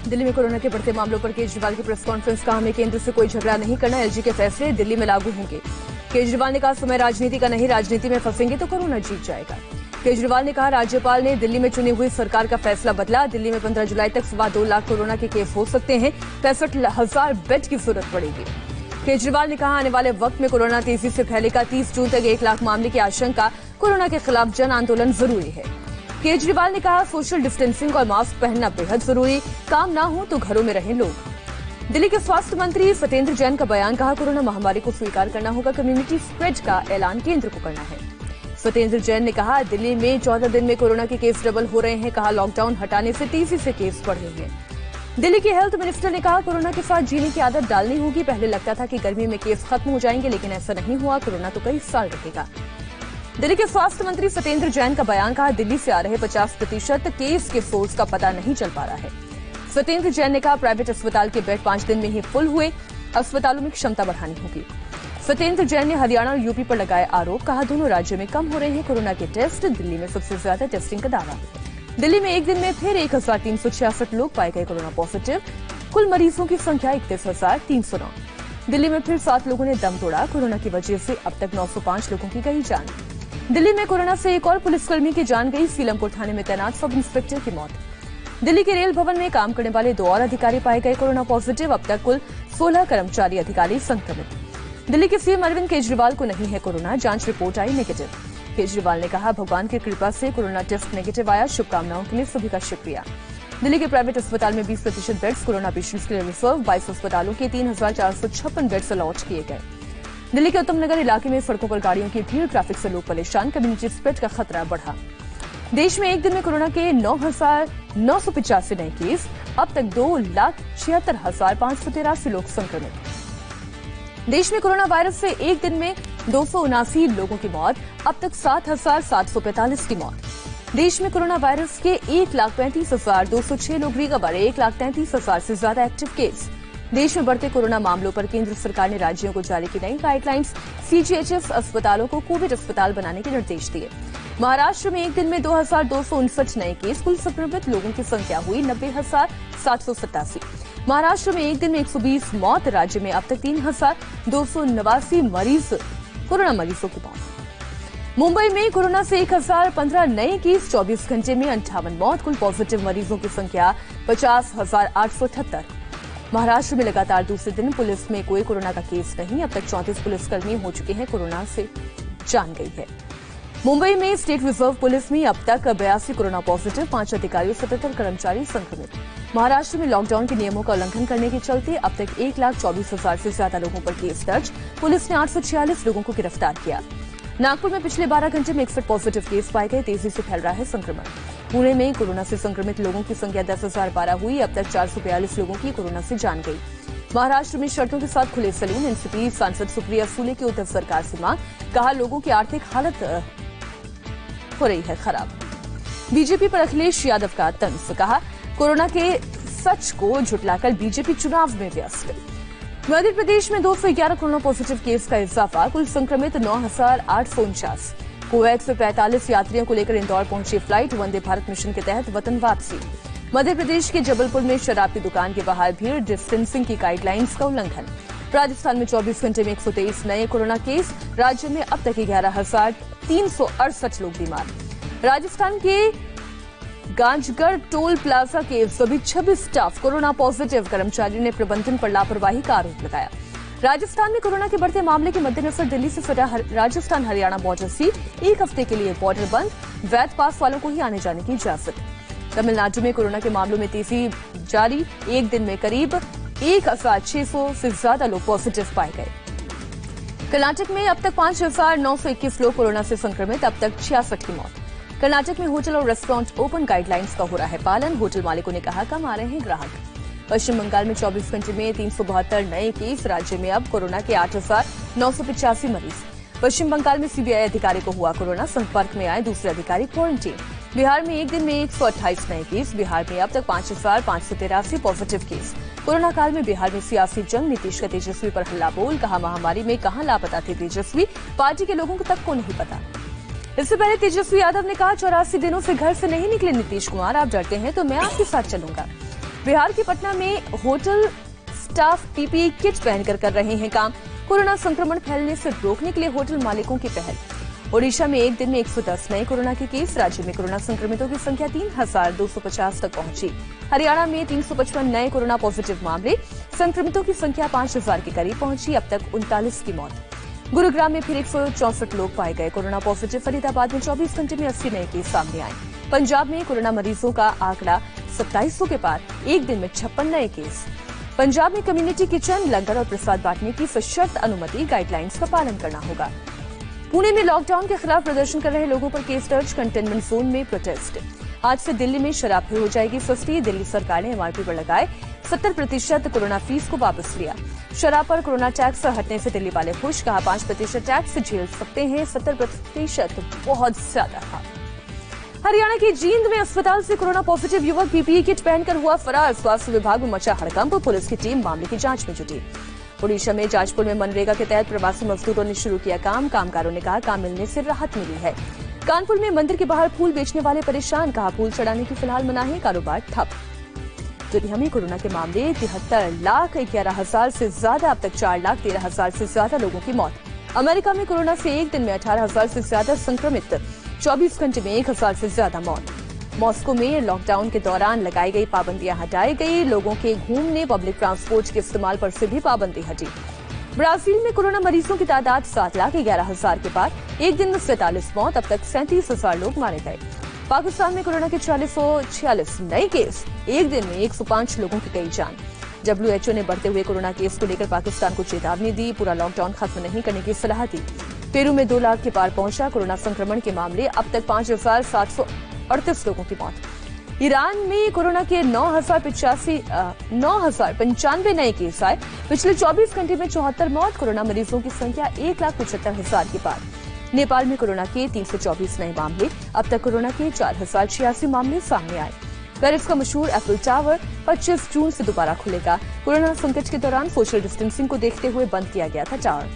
दिल्ली में कोरोना के बढ़ते मामलों पर केजरीवाल की प्रेस कॉन्फ्रेंस। कहा, हमें केंद्र से कोई झगड़ा नहीं करना, एलजी के फैसले दिल्ली में लागू होंगे। केजरीवाल ने कहा, समय राजनीति का नहीं, राजनीति में फंसेंगे तो कोरोना जीत जाएगा। केजरीवाल ने कहा, राज्यपाल ने दिल्ली में चुनी हुई सरकार का फैसला बदला। दिल्ली में 15 जुलाई तक 2.25 लाख कोरोना के केस हो सकते हैं, 65,000 बेड की जरूरत पड़ेगी। केजरीवाल ने कहा, आने वाले वक्त में कोरोना तेजी से फैलेगा। 30 जून तक 1 लाख मामले की आशंका। कोरोना के खिलाफ जन आंदोलन जरूरी है। केजरीवाल ने कहा, सोशल डिस्टेंसिंग और मास्क पहनना बेहद जरूरी, काम ना हो तो घरों में रहें लोग। दिल्ली के स्वास्थ्य मंत्री सत्येंद्र जैन का बयान। कहा, कोरोना महामारी को स्वीकार करना होगा, कम्युनिटी स्प्रेड का ऐलान केंद्र को करना है। सत्येंद्र जैन ने कहा, दिल्ली में 14 दिन में कोरोना के केस डबल हो रहे हैं। कहा, लॉकडाउन हटाने से तेजी से केस बढ़ रहे हैं। दिल्ली के हेल्थ मिनिस्टर ने कहा, कोरोना के साथ जीने की आदत डालनी होगी। पहले लगता था कि गर्मी में केस खत्म हो जाएंगे, लेकिन ऐसा नहीं हुआ। कोरोना तो कई साल रहेगा। दिल्ली के स्वास्थ्य मंत्री सत्येंद्र जैन का बयान। कहा, दिल्ली से आ रहे 50% केस के सोर्स का पता नहीं चल पा रहा है। सत्येंद्र जैन ने कहा, प्राइवेट अस्पताल के बेड 5 दिन में ही फुल हुए, अस्पतालों में क्षमता बढ़ानी होगी। सत्येंद्र जैन ने हरियाणा और यूपी पर लगाए आरोप। कहा, दोनों राज्यों में कम हो रहे हैं कोरोना के टेस्ट, दिल्ली में सबसे ज्यादा टेस्टिंग का दावा। दिल्ली में एक दिन में फिर 1366 लोग पाए गए कोरोना पॉजिटिव। कुल मरीजों की संख्या 31,309। दिल्ली में फिर 7 लोगों ने दम तोड़ा। कोरोना की वजह से अब तक 905 लोगों की गई जान। दिल्ली में कोरोना से एक और पुलिसकर्मी की जान गई। सीलमपुर थाने में तैनात सब इंस्पेक्टर की मौत। दिल्ली के रेल भवन में काम करने वाले 2 और अधिकारी पाए गए कोरोना पॉजिटिव। अब तक कुल 16 कर्मचारी अधिकारी संक्रमित। दिल्ली के सीएम अरविंद केजरीवाल को नहीं है कोरोना, जांच रिपोर्ट आई नेगेटिव। केजरीवाल ने कहा, भगवान की कृपा से कोरोना टेस्ट नेगेटिव आया, शुभकामनाओं के लिए सभी का शुक्रिया। दिल्ली के प्राइवेट अस्पताल में 20% बेड्स कोरोना पेशेंट्स के लिए रिजर्व। 22 अस्पतालों के 3,456 बेड्स अलॉट किए गए। दिल्ली के उत्तम नगर इलाके में सड़कों पर गाड़ियों की भीड़, ट्रैफिक से लोग परेशान, कम्युनिटी स्प्रेड का खतरा बढ़ा। देश में एक दिन में कोरोना के 9,985 नए केस। अब तक 2,76,583 लोग संक्रमित। देश में कोरोना वायरस से एक दिन में 279 लोगों की मौत। अब तक 7,745 की मौत। देश में कोरोना वायरस के 1,35,206 लोग रिकवर, 1,33,000 से ज्यादा एक्टिव केस। देश में बढ़ते कोरोना मामलों पर केंद्र सरकार ने राज्यों को जारी की नई गाइडलाइंस। सीजीएचएस अस्पतालों को कोविड अस्पताल बनाने के निर्देश दिए। महाराष्ट्र में एक दिन में 2,259 नए केस। कुल संक्रमित लोगों की संख्या हुई 90,787। महाराष्ट्र में एक दिन में 120 मौत। राज्य में अब तक 3,289 कोरोना मरीजों की मौत। मुंबई में कोरोना से 1,015 नए केस। 24 घंटे में 58 मौत। कुल पॉजिटिव मरीजों की संख्या 50,878। महाराष्ट्र में लगातार दूसरे दिन पुलिस में कोई कोरोना का केस नहीं। अब तक 34 पुलिसकर्मी हो चुके हैं कोरोना से जान गई है। मुंबई में स्टेट रिजर्व पुलिस में अब तक 82 कोरोना पॉजिटिव, 5 अधिकारी, 77 कर्मचारी संक्रमित। महाराष्ट्र में लॉकडाउन के नियमों का उल्लंघन करने के चलते अब तक 1,24,000 से ज्यादा लोगों पर केस दर्ज। पुलिस ने 846 लोगों को गिरफ्तार किया। नागपुर में पिछले 12 घंटे में 61 पॉजिटिव केस पाए गए। तेजी से फैल रहा है संक्रमण। पुणे में कोरोना से संक्रमित लोगों की संख्या 10,012 हुई। अब तक 442 लोगों की कोरोना से जान गई। महाराष्ट्र में शर्तों के साथ खुले सैलून। एनसीपी सांसद सुप्रिया सूले की उद्धव सरकार से मांग। कहा, लोगों की आर्थिक हालत हो रही है खराब। बीजेपी पर अखिलेश यादव का तंज। कहा, कोरोना के सच को झुटलाकर बीजेपी चुनाव में व्यस्त। मध्य प्रदेश में 211 कोरोना पॉजिटिव केस का इजाफा। कुल संक्रमित 9,849। कुवैत से 45 यात्रियों को लेकर इंदौर पहुंची फ्लाइट। वंदे भारत मिशन के तहत वतन वापसी। मध्य प्रदेश के जबलपुर में शराब की दुकान के बाहर भीड़, डिस्टेंसिंग की गाइडलाइंस का उल्लंघन। राजस्थान में 24 घंटे में 123 नए कोरोना केस। राज्य में अब तक 11,368 लोग बीमार। राजस्थान के गांजगढ़ टोल प्लाजा के सभी 26 स्टाफ कोरोना पॉजिटिव। कर्मचारी ने प्रबंधन पर लापरवाही का आरोप लगाया। राजस्थान में कोरोना के बढ़ते मामले के मद्देनजर दिल्ली से सटा राजस्थान हरियाणा बॉर्डर सील। 1 हफ्ते के लिए बॉर्डर बंद। वैध पास वालों को ही आने जाने की इजाजत। तमिलनाडु में कोरोना के मामलों में तेजी जारी। एक दिन में करीब 1,600 से ज्यादा लोग पॉजिटिव पाए गए। कर्नाटक में अब तक 5,921 लोग कोरोना से संक्रमित। अब तक 66 की मौत। कर्नाटक में होटल और रेस्टोरेंट ओपन गाइडलाइंस का हो रहा है पालन। होटल मालिकों ने कहा, कम आ रहे हैं ग्राहक। पश्चिम बंगाल में 24 घंटे में 372 नए केस। राज्य में अब कोरोना के 8,985 मरीज। पश्चिम बंगाल में सीबीआई अधिकारी को हुआ कोरोना। संपर्क में आए दूसरे अधिकारी क्वारंटीन। बिहार में एक दिन में 128 नए केस। बिहार में अब तक 5,583 पॉजिटिव केस। कोरोना काल में बिहार में सियासी जंग। नीतीश का तेजस्वी पर हल्ला बोल। कहा, महामारी में कहां लापता थे तेजस्वी, पार्टी के लोगों तक को नहीं पता। इससे पहले तेजस्वी यादव ने कहा, 84 दिनों से घर से नहीं निकले नीतीश कुमार, आप डरते हैं तो मैं आपके साथ चलूंगा। बिहार के पटना में होटल स्टाफ पीपीई किट पहनकर कर रहे हैं काम। कोरोना संक्रमण फैलने से रोकने के लिए होटल मालिकों की पहल। ओडिशा में एक दिन में 110 नए कोरोना के केस। राज्य में कोरोना संक्रमितों की संख्या 3250 तक पहुंची। हरियाणा में 355 नए कोरोना पॉजिटिव मामले। संक्रमितों की संख्या 5000 के करीब पहुंची। अब तक 39 की मौत। गुरुग्राम में फिर 164 लोग पाए गए कोरोना पॉजिटिव। फरीदाबाद में 24 घंटे में 80 नए केस सामने आए। पंजाब में कोरोना मरीजों का आंकड़ा 2700 के पार। एक दिन में 56 नए केस। पंजाब में कम्युनिटी किचन, लंगर और प्रसाद बांटने की सशर्त अनुमति। गाइडलाइंस का पालन करना होगा। पुणे में लॉकडाउन के खिलाफ प्रदर्शन कर रहे लोगों पर केस दर्ज। कंटेनमेंट जोन में प्रोटेस्ट। आज से दिल्ली में शराब फिर हो जाएगी सस्ती। दिल्ली सरकार ने एमआरपी पर लगाए 70% कोरोना फीस को वापस लिया। शराब पर कोरोना टैक्स हटने से दिल्ली वाले खुश। कहा 5% टैक्स झेल सकते हैं, 70% बहुत ज्यादा था। हरियाणा के जींद में अस्पताल से कोरोना पॉजिटिव युवक पीपीई किट पहनकर हुआ फरार। स्वास्थ्य विभाग में मचा हड़कंप। पुलिस की टीम मामले की जांच में जुटी। ओडिशा में जाजपुर में मनरेगा के तहत प्रवासी मजदूरों ने शुरू किया काम। कामगारों ने कहा काम मिलने से राहत मिली है। कानपुर में मंदिर के बाहर फूल बेचने वाले परेशान। कहा फूल चढ़ाने की फिलहाल मनाही, कारोबार ठप। दुनिया में कोरोना के मामले 73,11,000 से ज्यादा। अब तक 4,13,000 से ज्यादा लोगों की मौत। अमेरिका में कोरोना से एक दिन में 18,000 से ज्यादा संक्रमित। 24 घंटे में 1,000 से ज्यादा मौत। मॉस्को में लॉकडाउन के दौरान लगाई गई पाबंदियां हटाई गई। लोगों के घूमने, पब्लिक ट्रांसपोर्ट के इस्तेमाल पर से भी पाबंदी हटी। ब्राजील में कोरोना मरीजों की तादाद 7,11,000 के पार। एक दिन में 47 मौत। अब तक 37,000 लोग मारे गए। पाकिस्तान में कोरोना के 446 नए केस। एक दिन में 105 लोगों की गई जान। WHO ने बढ़ते हुए कोरोना केस को लेकर पाकिस्तान को चेतावनी दी। पूरा लॉकडाउन खत्म नहीं करने की सलाह दी। पेरू में 2 लाख के पार पहुंचा कोरोना संक्रमण के मामले। अब तक 5,738 लोगों की मौत। ईरान में कोरोना के 9,095 नए केस आए। पिछले 24 घंटे में 74 मौत। कोरोना मरीजों की संख्या 1,75,000 के पार। नेपाल में कोरोना के 324 नए मामले। अब तक कोरोना के 4,086 मामले सामने आए। पेरिस का मशहूर एफिल टावर 25 जून से दोबारा खुलेगा। कोरोना संकट के दौरान सोशल डिस्टेंसिंग को देखते हुए बंद किया गया था टावर।